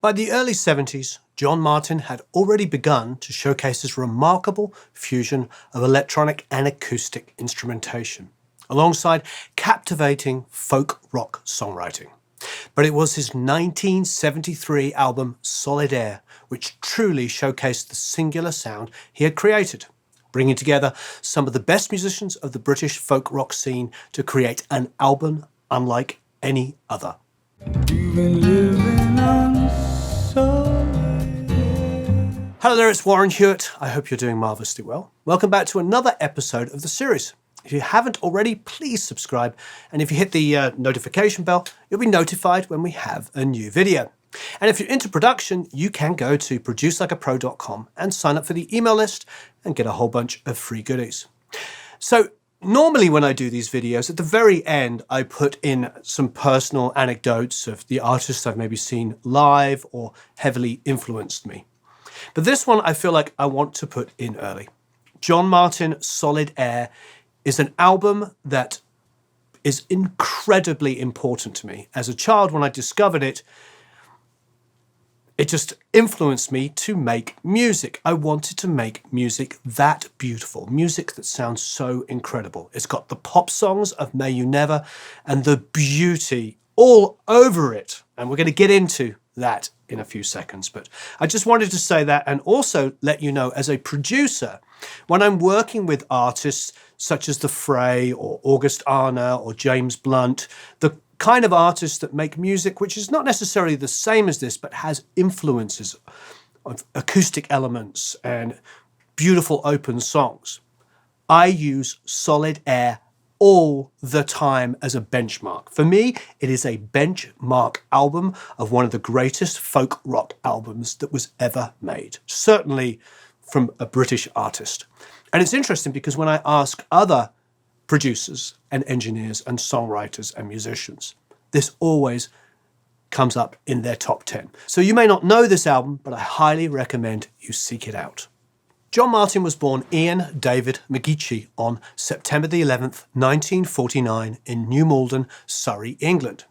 By the early 70s, John Martyn had already begun to showcase his remarkable fusion of electronic and acoustic instrumentation, alongside captivating folk rock songwriting. But it was his 1973 album Solid Air which truly showcased the singular sound he had created, bringing together some of the best musicians of the British folk rock scene to create an album unlike any other. You've been living on solid air. Hello there, it's Warren Hewitt. I hope you're doing marvellously well. Welcome back to another episode of the series. If you haven't already, please subscribe. And if you hit the notification bell, you'll be notified when we have a new video. And if you're into production, you can go to producelikeapro.com and sign up for the email list and get a whole bunch of free goodies. So normally when I do these videos, at the very end, I put in some personal anecdotes of the artists I've maybe seen live or heavily influenced me. But this one I feel like I want to put in early. John Martyn, Solid Air is an album that is incredibly important to me. As a child, when I discovered it, it just influenced me to make music. I wanted to make music that beautiful, music that sounds so incredible. It's got the pop songs of May You Never and the beauty all over it. And we're going to get into that in a few seconds. But I just wanted to say that and also let you know, as a producer, when I'm working with artists such as the Fray or August Arna or James Blunt, the kind of artists that make music which is not necessarily the same as this, but has influences of acoustic elements and beautiful open songs, I use Solid Air all the time as a benchmark. For me, it is a benchmark album of one of the greatest folk rock albums that was ever made, certainly from a British artist. And it's interesting because when I ask other producers and engineers and songwriters and musicians, this always comes up in their top 10. So you may not know this album, but I highly recommend you seek it out. John Martyn was born Ian David McGeechy on September the 11th, 1949 in New Malden, Surrey, England.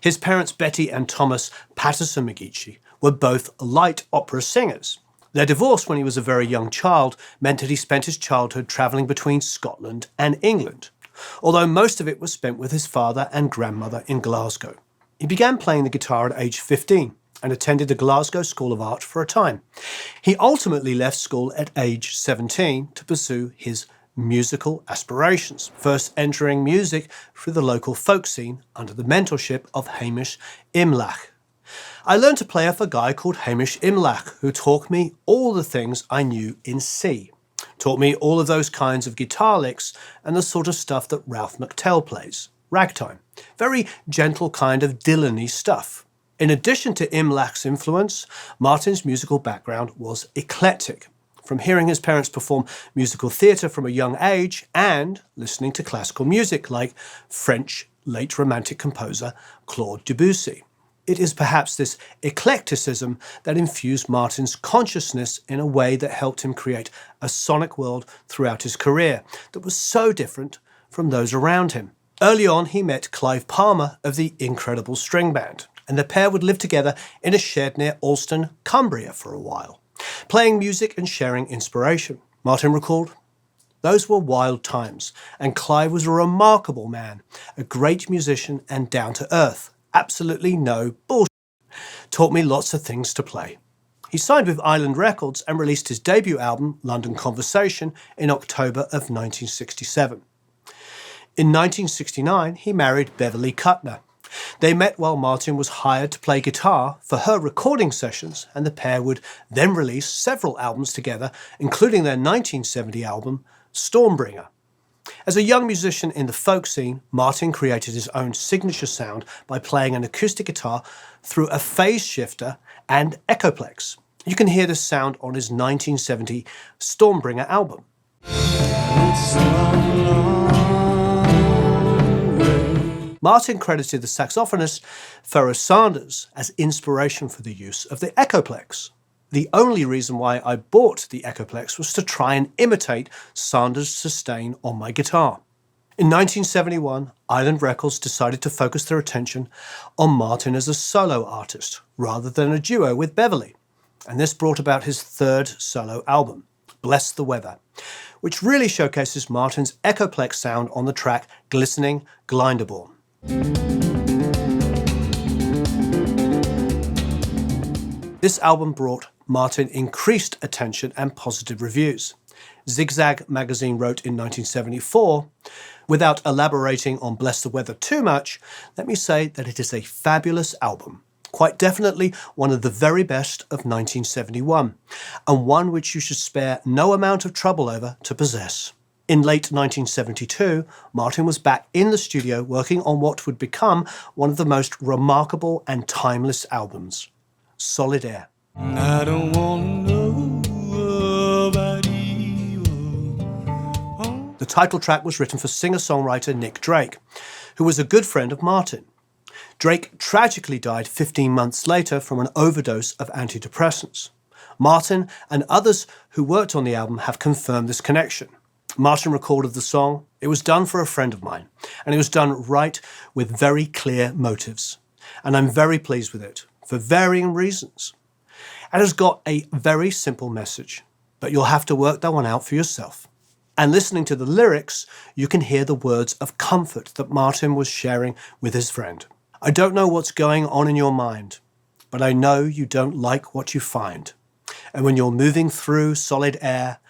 His parents, Betty and Thomas Patterson McGeechy, were both light opera singers. Their divorce when he was a very young child meant that he spent his childhood travelling between Scotland and England, although most of it was spent with his father and grandmother in Glasgow. He began playing the guitar at age 15 and attended the Glasgow School of Art for a time. He ultimately left school at age 17 to pursue his musical aspirations, first entering music through the local folk scene under the mentorship of Hamish Imlach. I learned to play off a guy called Hamish Imlach, who taught me all the things I knew in C. Taught me all of those kinds of guitar licks and the sort of stuff that Ralph McTell plays, ragtime. Very gentle kind of Dylan-y stuff. In addition to Imlach's influence, Martyn's musical background was eclectic, from hearing his parents perform musical theatre from a young age and listening to classical music like French late Romantic composer Claude Debussy. It is perhaps this eclecticism that infused Martyn's consciousness in a way that helped him create a sonic world throughout his career that was so different from those around him. Early on, he met Clive Palmer of the Incredible String Band, and the pair would live together in a shed near Alston, Cumbria for a while, playing music and sharing inspiration. Martyn recalled, "Those were wild times, and Clive was a remarkable man, a great musician and down to earth. Absolutely no bullshit. Taught me lots of things to play." He signed with Island Records and released his debut album, London Conversation, in October of 1967. In 1969, he married Beverly Cutner. They met while Martyn was hired to play guitar for her recording sessions, and the pair would then release several albums together, including their 1970 album, Stormbringer. As a young musician in the folk scene, Martyn created his own signature sound by playing an acoustic guitar through a phase shifter and Echoplex. You can hear this sound on his 1970 Stormbringer album. Martyn credited the saxophonist Pharaoh Sanders as inspiration for the use of the Echoplex. The only reason why I bought the Echoplex was to try and imitate Sanders' sustain on my guitar. In 1971, Island Records decided to focus their attention on Martyn as a solo artist rather than a duo with Beverly, and this brought about his third solo album, Bless the Weather, which really showcases Martyn's Echoplex sound on the track Glistening Glyndebourne. This album brought Martyn increased attention and positive reviews. Zig Zag magazine wrote in 1974, "Without elaborating on Bless the Weather too much, let me say that it is a fabulous album. Quite definitely one of the very best of 1971, and one which you should spare no amount of trouble over to possess." In late 1972, Martyn was back in the studio working on what would become one of the most remarkable and timeless albums, Solid Air. I don't want to know about evil. The title track was written for singer-songwriter Nick Drake, who was a good friend of Martyn. Drake tragically died 15 months later from an overdose of antidepressants. Martyn and others who worked on the album have confirmed this connection. Martyn recorded the song. It was done for a friend of mine, and it was done right with very clear motives. And I'm very pleased with it, for varying reasons. It has got a very simple message, but you'll have to work that one out for yourself. And listening to the lyrics, you can hear the words of comfort that Martyn was sharing with his friend. I don't know what's going on in your mind, but I know you don't like what you find. And when you're moving through solid air,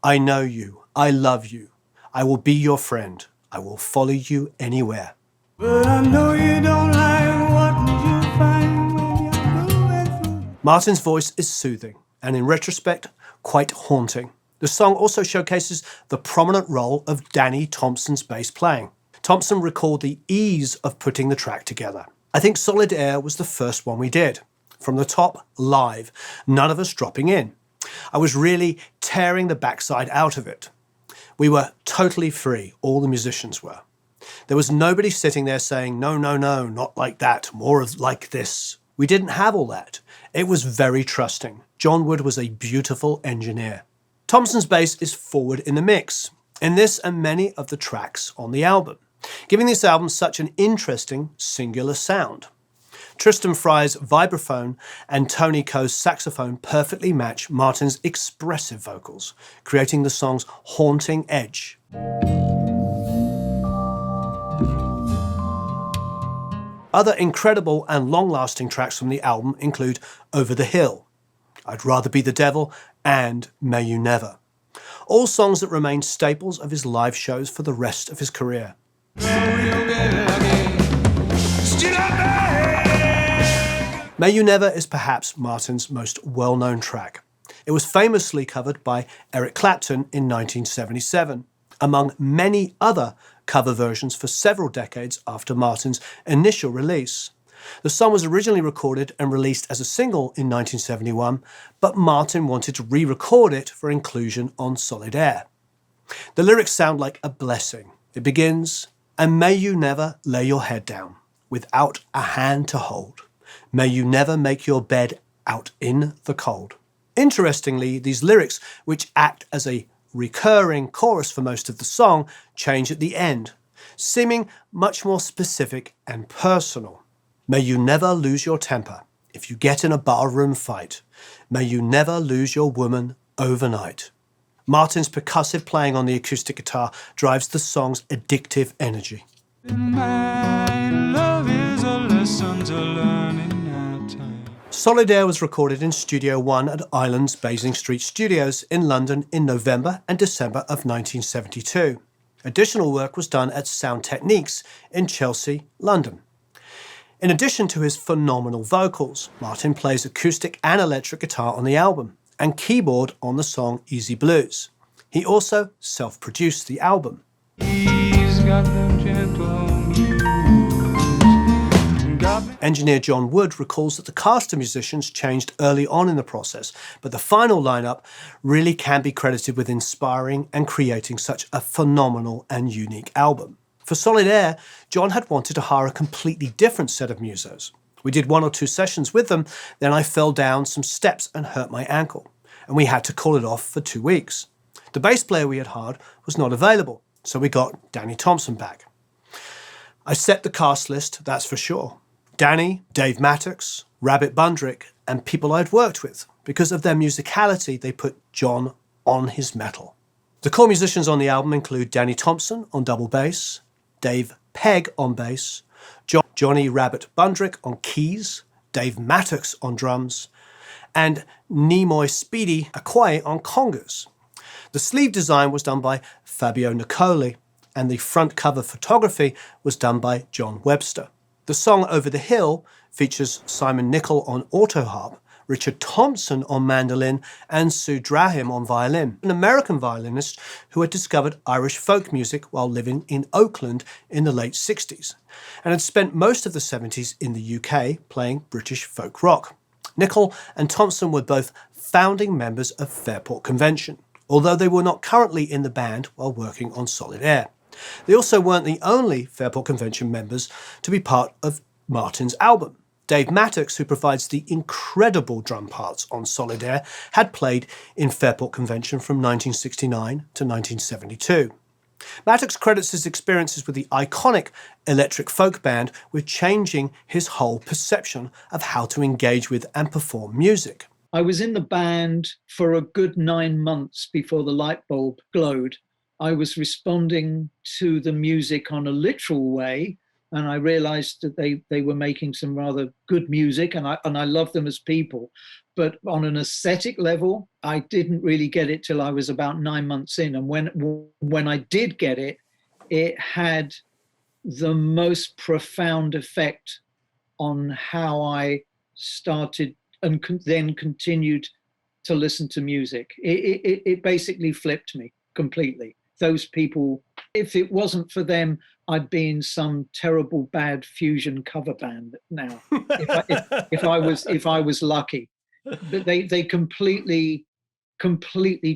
I know you, I love you, I will be your friend, I will follow you anywhere. But I know you don't like what you find when you're going through. Martyn's voice is soothing, and in retrospect, quite haunting. The song also showcases the prominent role of Danny Thompson's bass playing. Thompson recalled the ease of putting the track together. I think Solid Air was the first one we did. From the top, live, none of us dropping in. I was really tearing the backside out of it. We were totally free, all the musicians were. There was nobody sitting there saying, no, no, no, not like that, more of like this. We didn't have all that. It was very trusting. John Wood was a beautiful engineer. Thompson's bass is forward in the mix, in this and many of the tracks on the album, giving this album such an interesting, singular sound. Tristan Fry's vibraphone and Tony Coe's saxophone perfectly match Martyn's expressive vocals, creating the song's haunting edge. Other incredible and long-lasting tracks from the album include Over the Hill, I'd Rather Be the Devil, and May You Never. All songs that remain staples of his live shows for the rest of his career. May You Never is perhaps Martyn's most well-known track. It was famously covered by Eric Clapton in 1977, among many other cover versions for several decades after Martyn's initial release. The song was originally recorded and released as a single in 1971, but Martyn wanted to re-record it for inclusion on Solid Air. The lyrics sound like a blessing. It begins, "And may you never lay your head down without a hand to hold. May you never make your bed out in the cold." Interestingly, these lyrics, which act as a recurring chorus for most of the song, change at the end, seeming much more specific and personal. May you never lose your temper if you get in a barroom fight. May you never lose your woman overnight. Martyn's percussive playing on the acoustic guitar drives the song's addictive energy. Solid Air was recorded in Studio 1 at Island's Basing Street Studios in London in November and December of 1972. Additional work was done at Sound Techniques in Chelsea, London. In addition to his phenomenal vocals, Martyn plays acoustic and electric guitar on the album and keyboard on the song Easy Blues. He also self-produced the album. He's got them gentle blues. Engineer John Wood recalls that the cast of musicians changed early on in the process, but the final lineup really can be credited with inspiring and creating such a phenomenal and unique album. For Solid Air, John had wanted to hire a completely different set of musos. We did 1 or 2 sessions with them, then I fell down some steps and hurt my ankle, and we had to call it off for 2 weeks. The bass player we had hired was not available, so we got Danny Thompson back. I set the cast list, that's for sure. Danny, Dave Mattox, Rabbit Bundrick, and people I'd worked with. Because of their musicality, they put John on his mettle. The core musicians on the album include Danny Thompson on double bass, Dave Pegg on bass, Johnny Rabbit Bundrick on keys, Dave Mattox on drums, and Nimoy Speedy Akwae on congas. The sleeve design was done by Fabio Nicoli, and the front cover photography was done by John Webster. The song Over the Hill features Simon Nicol on autoharp, Richard Thompson on mandolin, and Sue Drahim on violin, an American violinist who had discovered Irish folk music while living in Oakland in the late 60s, and had spent most of the 70s in the UK playing British folk rock. Nicol and Thompson were both founding members of Fairport Convention, although they were not currently in the band while working on Solid Air. They also weren't the only Fairport Convention members to be part of Martyn's album. Dave Mattox, who provides the incredible drum parts on Solid Air, had played in Fairport Convention from 1969 to 1972. Mattox credits his experiences with the iconic electric folk band with changing his whole perception of how to engage with and perform music. I was in the band for a good 9 months before the light bulb glowed. I was responding to the music on a literal way, and I realized that they were making some rather good music, and I loved them as people. But on an aesthetic level, I didn't really get it till I was about 9 months in. And when I did get it, it had the most profound effect on how I started and then continued to listen to music. It basically flipped me completely. Those people, if it wasn't for them, I'd be in some terrible bad fusion cover band now. if I was lucky. But they completely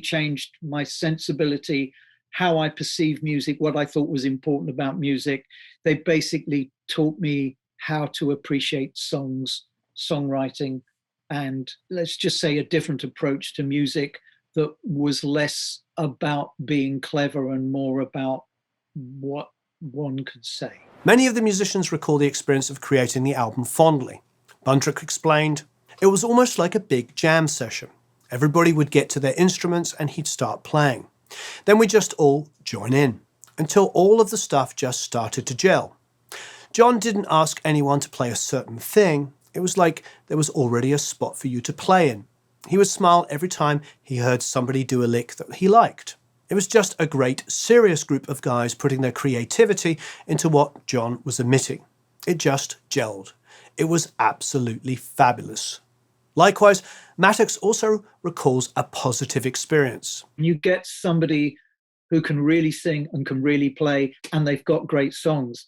changed my sensibility, how I perceive music, what I thought was important about music. They basically taught me how to appreciate songs, songwriting, and let's just say a different approach to music that was less about being clever and more about what one could say. Many of the musicians recall the experience of creating the album fondly. Bundrick explained, "It was almost like a big jam session. Everybody would get to their instruments and he'd start playing. Then we'd just all join in, until all of the stuff just started to gel. John didn't ask anyone to play a certain thing. It was like there was already a spot for you to play in. He would smile every time he heard somebody do a lick that he liked. It was just a great, serious group of guys putting their creativity into what John was emitting. It just gelled. It was absolutely fabulous." Likewise, Mattox also recalls a positive experience. You get somebody who can really sing and can really play, and they've got great songs.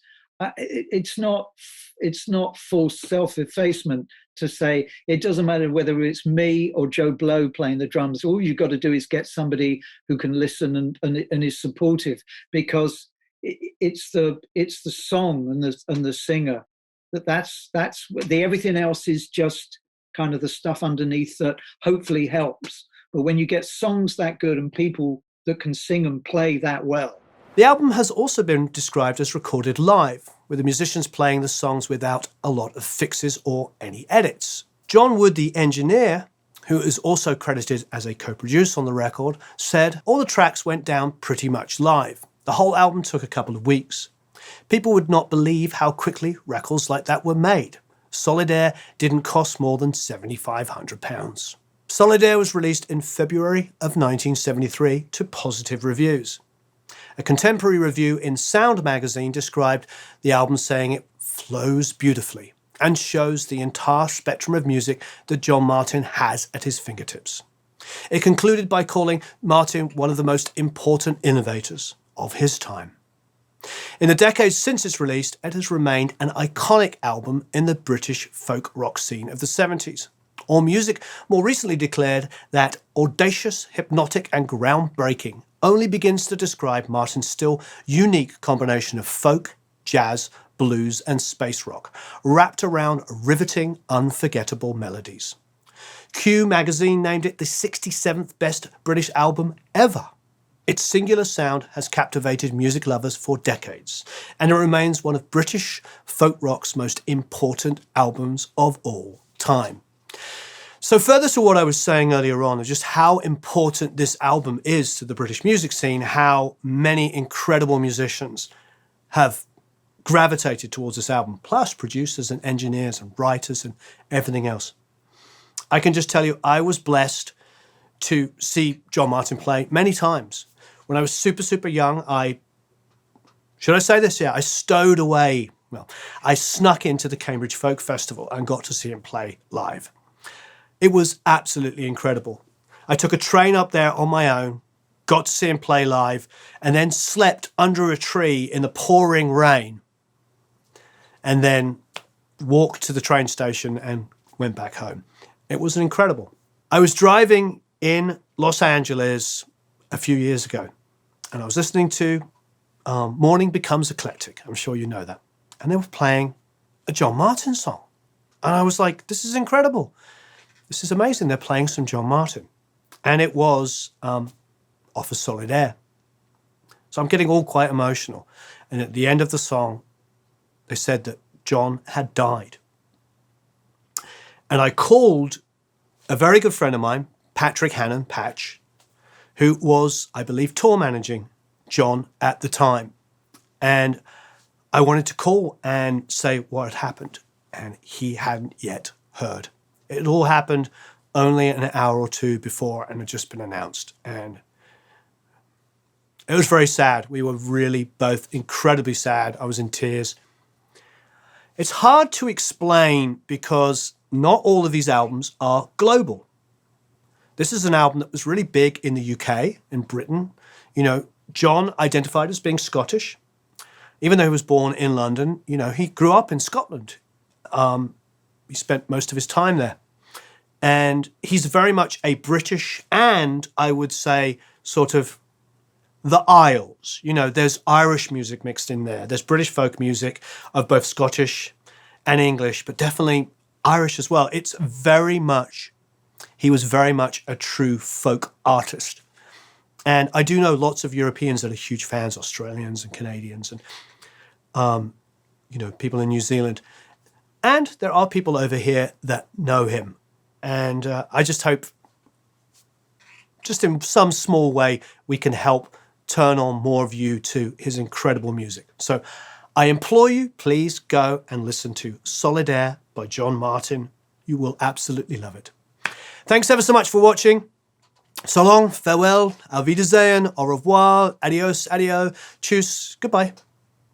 It's not false self-effacement to say it doesn't matter whether it's me or Joe Blow playing the drums. All you've got to do is get somebody who can listen and is supportive, because it's the song and the singer that's the everything else is just kind of the stuff underneath that hopefully helps. But when you get songs that good and people that can sing and play that well. The album has also been described as recorded live, with the musicians playing the songs without a lot of fixes or any edits. John Wood, the engineer, who is also credited as a co-producer on the record, said, "All the tracks went down pretty much live. The whole album took a couple of weeks. People would not believe how quickly records like that were made. Solid Air didn't cost more than £7,500. Solid Air was released in February of 1973 to positive reviews. A contemporary review in Sound magazine described the album saying it flows beautifully and shows the entire spectrum of music that John Martyn has at his fingertips. It concluded by calling Martyn one of the most important innovators of his time. In the decades since its release, it has remained an iconic album in the British folk rock scene of the 70s. AllMusic more recently declared that audacious, hypnotic and groundbreaking only begins to describe Martyn's still unique combination of folk, jazz, blues and space rock, wrapped around riveting, unforgettable melodies. Q magazine named it the 67th best British album ever. Its singular sound has captivated music lovers for decades, and it remains one of British folk rock's most important albums of all time. So further to what I was saying earlier on, just how important this album is to the British music scene, how many incredible musicians have gravitated towards this album, plus producers and engineers and writers and everything else. I can just tell you, I was blessed to see John Martyn play many times. When I was super, super young, should I say this? Yeah, I stowed away. Well, I snuck into the Cambridge Folk Festival and got to see him play live. It was absolutely incredible. I took a train up there on my own, got to see him play live, and then slept under a tree in the pouring rain, and then walked to the train station and went back home. It was incredible. I was driving in Los Angeles a few years ago, and I was listening to Morning Becomes Eclectic. I'm sure you know that. And they were playing a John Martyn song. And I was like, this is incredible. This is amazing. They're playing some John Martyn. And it was off of Solid Air. So I'm getting all quite emotional. And at the end of the song, they said that John had died. And I called a very good friend of mine, Patrick Hannon, Patch, who was, I believe, tour managing John at the time. And I wanted to call and say what had happened. And he hadn't yet heard. It all happened only an hour or two before and had just been announced. And it was very sad. We were really both incredibly sad. I was in tears. It's hard to explain because not all of these albums are global. This is an album that was really big in the UK, in Britain. You know, John identified as being Scottish. Even though he was born in London, you know, he grew up in Scotland. He spent most of his time there. And he's very much a British and, I would say, sort of the Isles. You know, there's Irish music mixed in there. There's British folk music of both Scottish and English, but definitely Irish as well. He was very much a true folk artist. And I do know lots of Europeans that are huge fans, Australians and Canadians and, you know, people in New Zealand. And there are people over here that know him. And I just hope, just in some small way, we can help turn on more of you to his incredible music. So I implore you, please go and listen to Solid Air by John Martyn. You will absolutely love it. Thanks ever so much for watching. So long, farewell, auf Wiedersehen, au revoir, adios, adio, tschüss, goodbye.